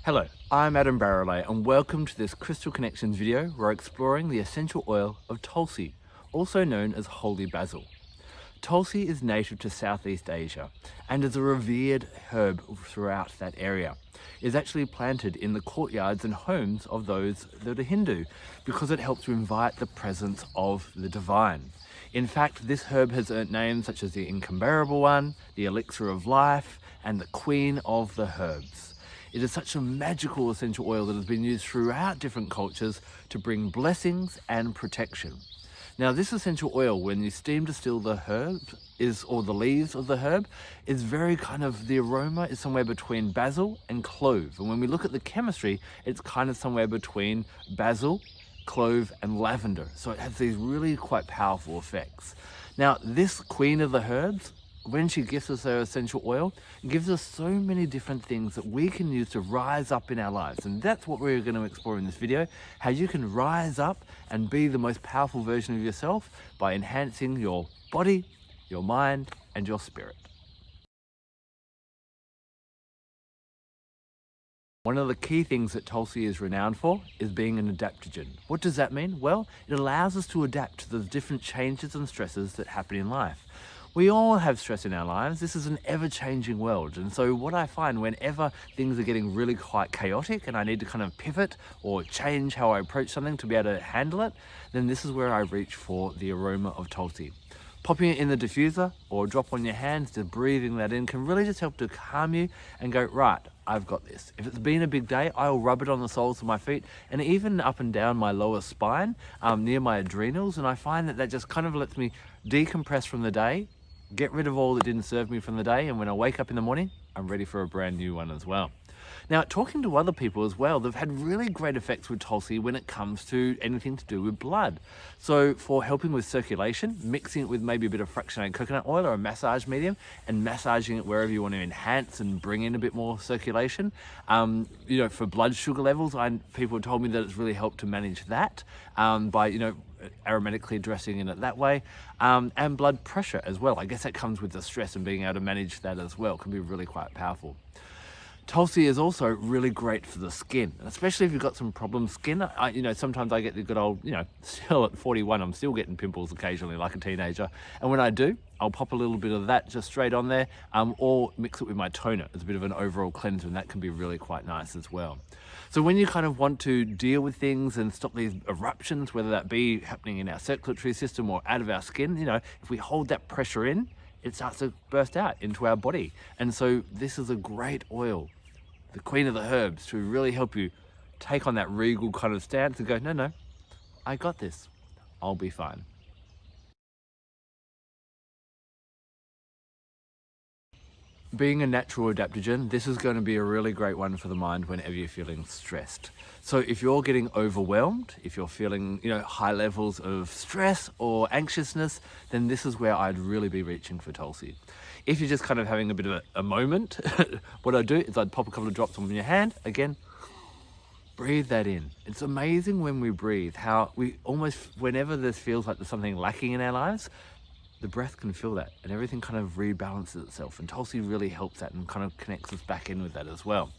Hello, I'm Adam Barralet and welcome to this Crystal Connections video where we're exploring the essential oil of Tulsi, also known as Holy Basil. Tulsi is native to Southeast Asia and is a revered herb throughout that area. It is actually planted in the courtyards and homes of those that are Hindu because it helps to invite the presence of the divine. In fact, this herb has earned names such as the incomparable one, the elixir of life, and the queen of the herbs. It is such a magical essential oil that has been used throughout different cultures to bring blessings and protection. Now, this essential oil, when you steam distill the herb, or the leaves of the herb, is very the aroma is somewhere between basil and clove. And when we look at the chemistry, it's kind of somewhere between basil, clove and lavender. So it has these really quite powerful effects. Now, this queen of the herbs, when she gives us her essential oil, gives us so many different things that we can use to rise up in our lives. And that's what we're going to explore in this video, how you can rise up and be the most powerful version of yourself by enhancing your body, your mind, and your spirit. One of the key things that Tulsi is renowned for is being an adaptogen. What does that mean? Well, it allows us to adapt to the different changes and stresses that happen in life. We all have stress in our lives. This is an ever-changing world. And so what I find whenever things are getting really quite chaotic and I need to kind of pivot or change how I approach something to be able to handle it, then this is where I reach for the aroma of Tulsi. Popping it in the diffuser or drop on your hands, just breathing that in can really just help to calm you and go, right, I've got this. If it's been a big day, I'll rub it on the soles of my feet and even up and down my lower spine, near my adrenals. And I find that that just kind of lets me decompress from the day, get rid of all that didn't serve me from the day. And when I wake up in the morning, I'm ready for a brand new one as well. Now, talking to other people as well, they've had really great effects with Tulsi when it comes to anything to do with blood. So for helping with circulation, mixing it with maybe a bit of fractionated coconut oil or a massage medium and massaging it wherever you want to enhance and bring in a bit more circulation. For blood sugar levels, people have told me that it's really helped to manage that by, aromatically dressing in it that way, and blood pressure as well. I guess that comes with the stress and being able to manage that as well can be really quite powerful. Tulsi is also really great for the skin, especially if you've got some problem skin. Sometimes I get the good old, still at 41, I'm still getting pimples occasionally like a teenager. And when I do, I'll pop a little bit of that just straight on there, or mix it with my toner as a bit of an overall cleanser, and that can be really quite nice as well. So when you kind of want to deal with things and stop these eruptions, whether that be happening in our circulatory system or out of our skin, if we hold that pressure in, it starts to burst out into our body. And so this is a great oil, the queen of the herbs, to really help you take on that regal kind of stance and go, no, I got this. I'll be fine. Being a natural adaptogen, this is going to be a really great one for the mind whenever you're feeling stressed. So if you're getting overwhelmed, if you're feeling, high levels of stress or anxiousness, then this is where I'd really be reaching for Tulsi. If you're just kind of having a bit of a moment, what I'd do is I'd pop a couple of drops on your hand, again, breathe that in. It's amazing when we breathe, how we almost, whenever this feels like there's something lacking in our lives, the breath can feel that and everything kind of rebalances itself. And Tulsi really helps that and kind of connects us back in with that as well.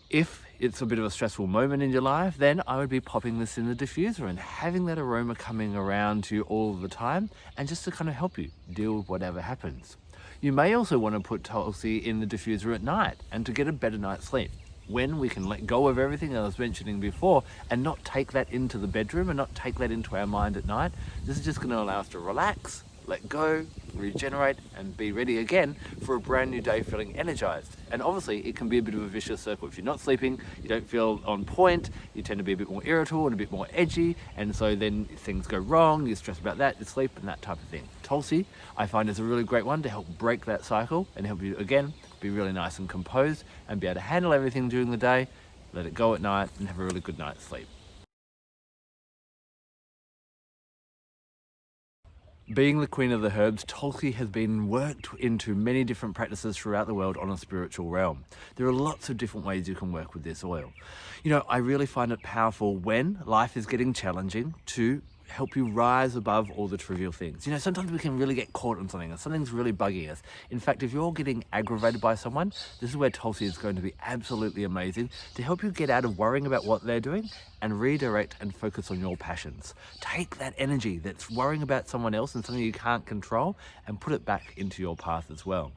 If it's a bit of a stressful moment in your life, then I would be popping this in the diffuser and having that aroma coming around to you all the time, and just to kind of help you deal with whatever happens. You may also want to put Tulsi in the diffuser at night and to get a better night's sleep, when we can let go of everything I was mentioning before and not take that into the bedroom and not take that into our mind at night. This is just going to allow us to relax, let go, regenerate, and be ready again for a brand new day feeling energized. And obviously it can be a bit of a vicious circle. If you're not sleeping, you don't feel on point, you tend to be a bit more irritable and a bit more edgy, and so then things go wrong, you're stressed about that, you sleep and that type of thing. Tulsi, I find, is a really great one to help break that cycle and help you, again, be really nice and composed and be able to handle everything during the day, let it go at night, and have a really good night's sleep. Being the queen of the herbs, Tulsi has been worked into many different practices throughout the world on a spiritual realm. There are lots of different ways you can work with this oil. I really find it powerful when life is getting challenging to help you rise above all the trivial things. You know, sometimes we can really get caught on something and something's really bugging us. In fact, if you're getting aggravated by someone, this is where Tulsi is going to be absolutely amazing to help you get out of worrying about what they're doing and redirect and focus on your passions. Take that energy that's worrying about someone else and something you can't control and put it back into your path as well.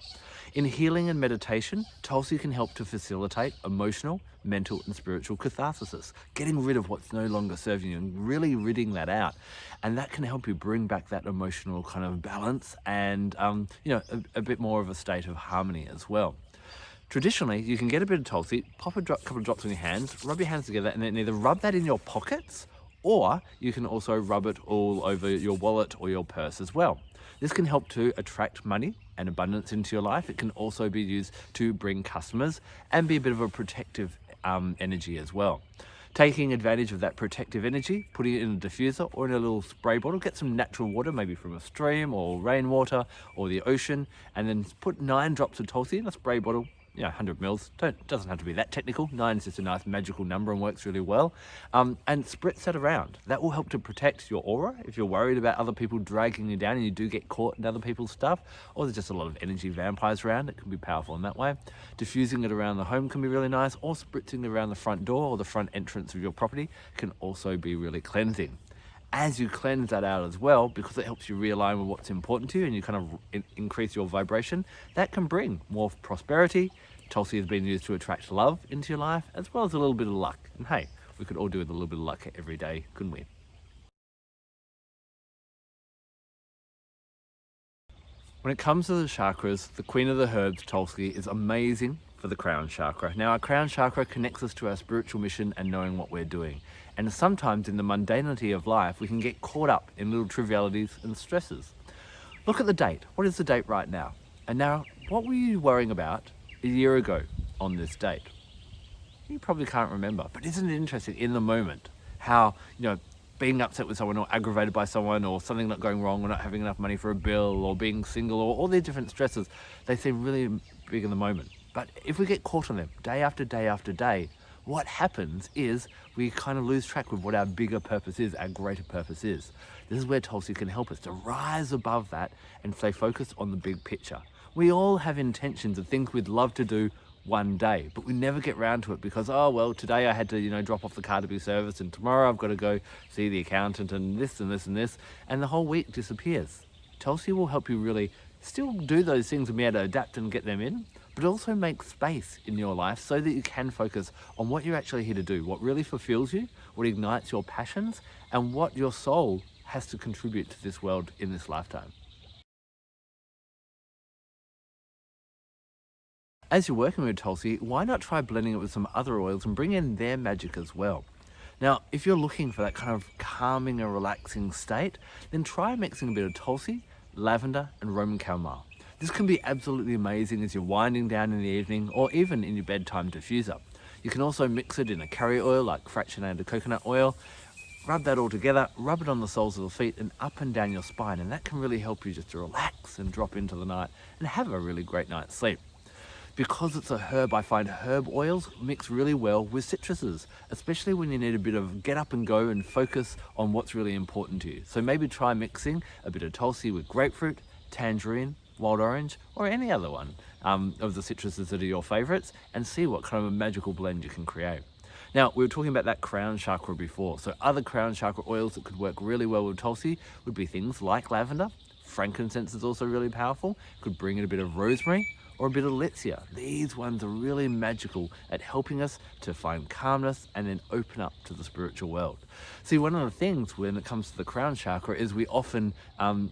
In healing and meditation, Tulsi can help to facilitate emotional, mental and spiritual catharsis, getting rid of what's no longer serving you and really ridding that out. And that can help you bring back that emotional kind of balance and a bit more of a state of harmony as well. Traditionally, you can get a bit of Tulsi, pop a couple of drops on your hands, rub your hands together and then either rub that in your pockets or you can also rub it all over your wallet or your purse as well. This can help to attract money and abundance into your life. It can also be used to bring customers and be a bit of a protective energy as well. Taking advantage of that protective energy, putting it in a diffuser or in a little spray bottle, get some natural water, maybe from a stream or rainwater or the ocean, and then put 9 drops of Tulsi in a spray bottle, 100 mils. Doesn't have to be that technical. 9 is just a nice magical number and works really well. And spritz that around. That will help to protect your aura if you're worried about other people dragging you down and you do get caught in other people's stuff, or there's just a lot of energy vampires around. It can be powerful in that way. Diffusing it around the home can be really nice, or spritzing it around the front door or the front entrance of your property can also be really cleansing. As you cleanse that out as well, because it helps you realign with what's important to you and you kind of increase your vibration, that can bring more prosperity. Tulsi has been used to attract love into your life, as well as a little bit of luck. And hey, we could all do with a little bit of luck every day, couldn't we? When it comes to the chakras, the queen of the herbs, Tulsi, is amazing for the crown chakra. Now, our crown chakra connects us to our spiritual mission and knowing what we're doing. And sometimes in the mundanity of life, we can get caught up in little trivialities and stresses. Look at the date. What is the date right now? And now, what were you worrying about a year ago on this date? You probably can't remember, but isn't it interesting in the moment how, being upset with someone or aggravated by someone or something not going wrong or not having enough money for a bill or being single or all these different stresses, they seem really big in the moment. But if we get caught on them day after day after day, what happens is we kind of lose track of what our bigger purpose is, our greater purpose is. This is where Tulsi can help us to rise above that and stay focused on the big picture. We all have intentions of things we'd love to do one day, but we never get round to it because, today I had to, drop off the car to be serviced and tomorrow I've got to go see the accountant and this and this and this, and the whole week disappears. Tulsi will help you really still do those things and be able to adapt and get them in, but also make space in your life so that you can focus on what you're actually here to do, what really fulfills you, what ignites your passions, and what your soul has to contribute to this world in this lifetime. As you're working with Tulsi, why not try blending it with some other oils and bring in their magic as well? Now, if you're looking for that kind of calming and relaxing state, then try mixing a bit of Tulsi, lavender and Roman chamomile. This can be absolutely amazing as you're winding down in the evening or even in your bedtime diffuser. You can also mix it in a carrier oil like fractionated coconut oil, rub that all together, rub it on the soles of the feet and up and down your spine, and that can really help you just to relax and drop into the night and have a really great night's sleep. Because it's a herb, I find herb oils mix really well with citruses, especially when you need a bit of get up and go and focus on what's really important to you. So maybe try mixing a bit of Tulsi with grapefruit, tangerine, wild orange, or any other one of the citruses that are your favorites and see what kind of a magical blend you can create. Now, we were talking about that crown chakra before. So other crown chakra oils that could work really well with Tulsi would be things like lavender. Frankincense is also really powerful. Could bring in a bit of rosemary or a bit of Letsia. These ones are really magical at helping us to find calmness and then open up to the spiritual world. See, one of the things when it comes to the crown chakra is we often,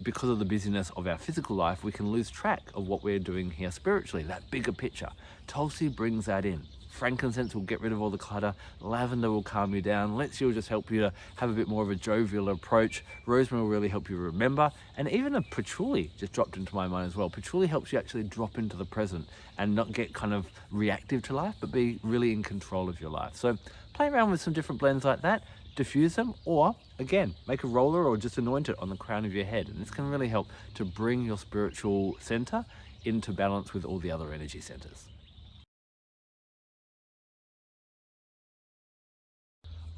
because of the busyness of our physical life, we can lose track of what we're doing here spiritually, that bigger picture. Tulsi brings that in. Frankincense will get rid of all the clutter. Lavender will calm you down. Letsia will just help you to have a bit more of a jovial approach. Rosemary will really help you remember. And even a patchouli just dropped into my mind as well. Patchouli helps you actually drop into the present and not get kind of reactive to life, but be really in control of your life. So play around with some different blends like that, diffuse them, or again, make a roller or just anoint it on the crown of your head. And this can really help to bring your spiritual center into balance with all the other energy centers.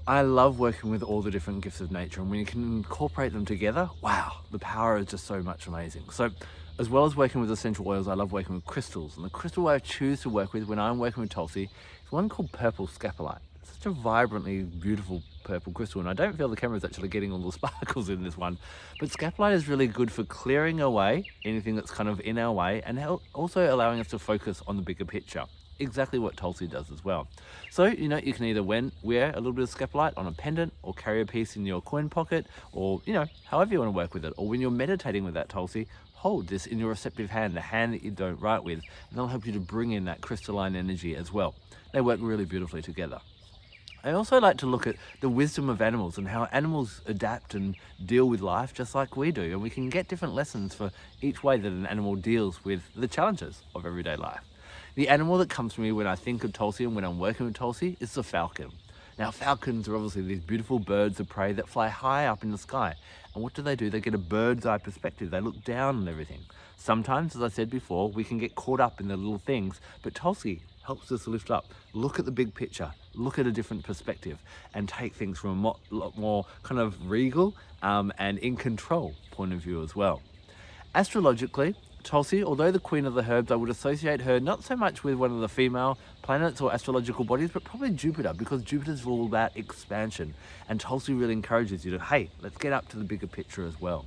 I love working with all the different gifts of nature, and when you can incorporate them together, wow, the power is just so much amazing. So as well as working with essential oils, I love working with crystals, and the crystal I choose to work with when I'm working with Tulsi is one called purple scapolite. It's such a vibrantly beautiful purple crystal, and I don't feel the camera is actually getting all the sparkles in this one, but scapolite is really good for clearing away anything that's kind of in our way, and also allowing us to focus on the bigger picture. Exactly what Tulsi does as well. So, you know, you can either wear a little bit of scapolite on a pendant, or carry a piece in your coin pocket, or, you know, however you want to work with it. Or when you're meditating with that Tulsi, hold this in your receptive hand, the hand that you don't write with, and they'll help you to bring in that crystalline energy as well. They work really beautifully together. I also like to look at the wisdom of animals and how animals adapt and deal with life just like we do. And we can get different lessons for each way that an animal deals with the challenges of everyday life. The animal that comes to me when I think of Tulsi and when I'm working with Tulsi is the falcon. Now, falcons are obviously these beautiful birds of prey that fly high up in the sky. And what do? They get a bird's eye perspective. They look down on everything. Sometimes, as I said before, we can get caught up in the little things, but Tulsi helps us lift up, look at the big picture, look at a different perspective, and take things from a lot more kind of regal and in control point of view as well. Astrologically, Tulsi, although the queen of the herbs, I would associate her not so much with one of the female planets or astrological bodies, but probably Jupiter, because Jupiter's all about expansion, and Tulsi really encourages you to, hey, let's get up to the bigger picture as well.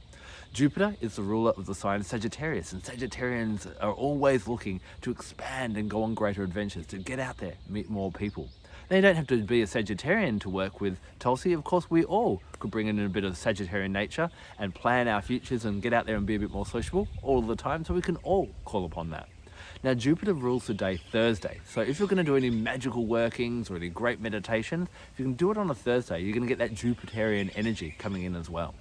Jupiter is the ruler of the sign Sagittarius, and Sagittarians are always looking to expand and go on greater adventures, to get out there, meet more people. Now, you don't have to be a Sagittarian to work with Tulsi. Of course, we all could bring in a bit of Sagittarian nature and plan our futures and get out there and be a bit more sociable all the time, so we can all call upon that. Now, Jupiter rules the day Thursday, so if you're going to do any magical workings or any great meditations, if you can do it on a Thursday, you're going to get that Jupiterian energy coming in as well.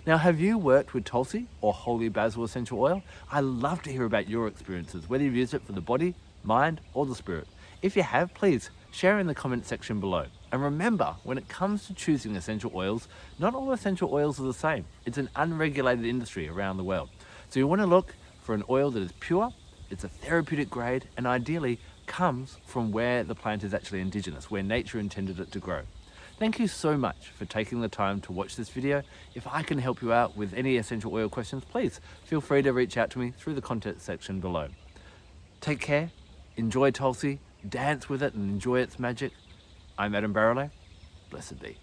Now, have you worked with Tulsi or Holy Basil essential oil? I love to hear about your experiences, whether you've used it for the body, mind, or the spirit. If you have, please share in the comment section below. And remember, when it comes to choosing essential oils, not all essential oils are the same. It's an unregulated industry around the world. So you want to look for an oil that is pure, it's a therapeutic grade, and ideally comes from where the plant is actually indigenous, where nature intended it to grow. Thank you so much for taking the time to watch this video. If I can help you out with any essential oil questions, please feel free to reach out to me through the contact section below. Take care, enjoy Tulsi, dance with it and enjoy its magic. I'm Barralet. Blessed be.